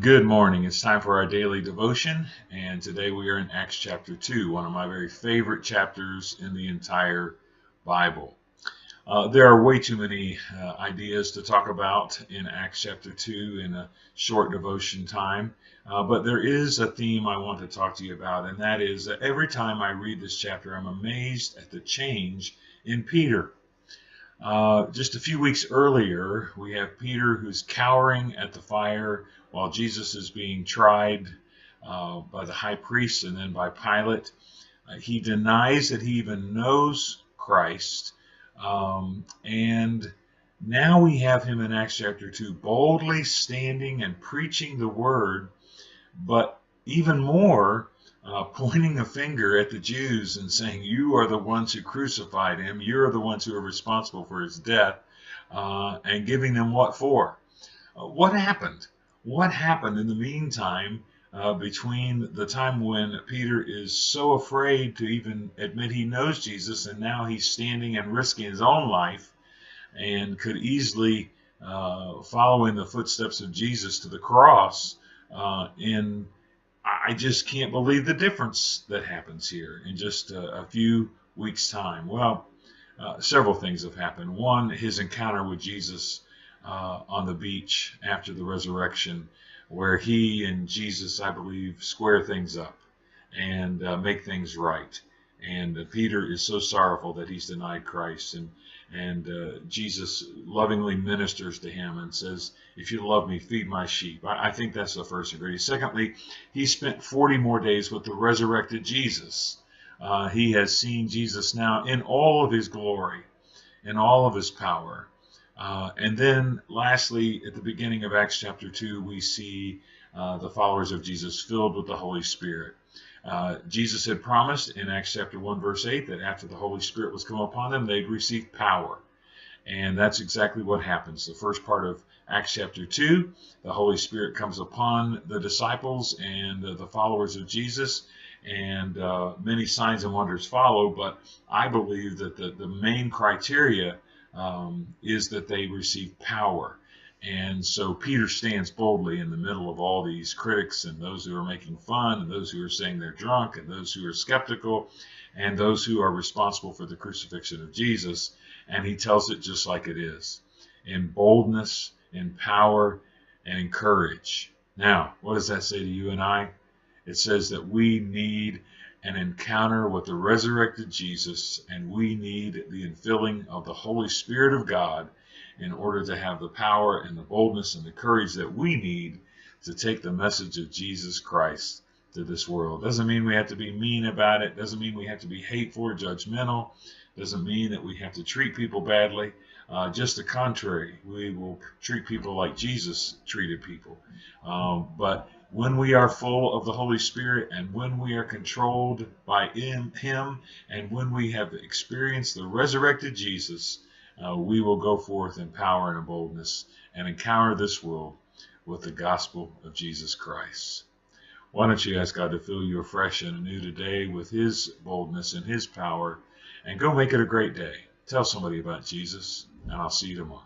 Good morning. It's time for our daily devotion, and today we are in Acts chapter 2, one of my very favorite chapters in the entire Bible. There are way too many ideas to talk about in Acts chapter 2 in a short devotion time, but there is a theme I want to talk to you about, and that is that every time I read this chapter, I'm amazed at the change in Peter. Just a few weeks earlier, we have Peter who's cowering at the fire while Jesus is being tried by the high priest and then by Pilate. He denies that he even knows Christ. And now we have him in Acts chapter 2 boldly standing and preaching the word, but even more, pointing a finger at the Jews and saying, you are the ones who crucified him, you're the ones who are responsible for his death, and giving them what for? What happened? What happened in the meantime between the time when Peter is so afraid to even admit he knows Jesus, and now he's standing and risking his own life and could easily follow in the footsteps of Jesus to the cross I just can't believe the difference that happens here in just a few weeks' time. Well, several things have happened. One, his encounter with Jesus on the beach after the resurrection, where he and Jesus, I believe, square things up and make things right. And Peter is so sorrowful that he's denied Christ. And Jesus lovingly ministers to him and says, if you love me, feed my sheep. I think that's the first ingredient. Secondly, he spent 40 more days with the resurrected Jesus. He has seen Jesus now in all of his glory, in all of his power. And then lastly, at the beginning of Acts chapter 2, we see the followers of Jesus filled with the Holy Spirit. Jesus had promised in Acts chapter 1 verse 8 that after the Holy Spirit was come upon them, they'd receive power. And that's exactly what happens. The first part of Acts chapter 2, the Holy Spirit comes upon the disciples and the followers of Jesus, and many signs and wonders follow. But I believe that the main criteria is that they receive power. And so Peter stands boldly in the middle of all these critics and those who are making fun and those who are saying they're drunk and those who are skeptical and those who are responsible for the crucifixion of Jesus. And he tells it just like it is, in boldness, in power, and in courage. Now, what does that say to you and I? It says that we need an encounter with the resurrected Jesus, and we need the infilling of the Holy Spirit of God in order to have the power and the boldness and the courage that we need to take the message of Jesus Christ to this world. Doesn't mean we have to be mean about it. Doesn't mean we have to be hateful or judgmental. Doesn't mean that we have to treat people badly. Just the contrary. We will treat people like Jesus treated people. But when we are full of the Holy Spirit and when we are controlled by Him and when we have experienced the resurrected Jesus, we will go forth in power and in boldness and encounter this world with the gospel of Jesus Christ. Why don't you ask God to fill you afresh and anew today with His boldness and His power, and go make it a great day. Tell somebody about Jesus, and I'll see you tomorrow.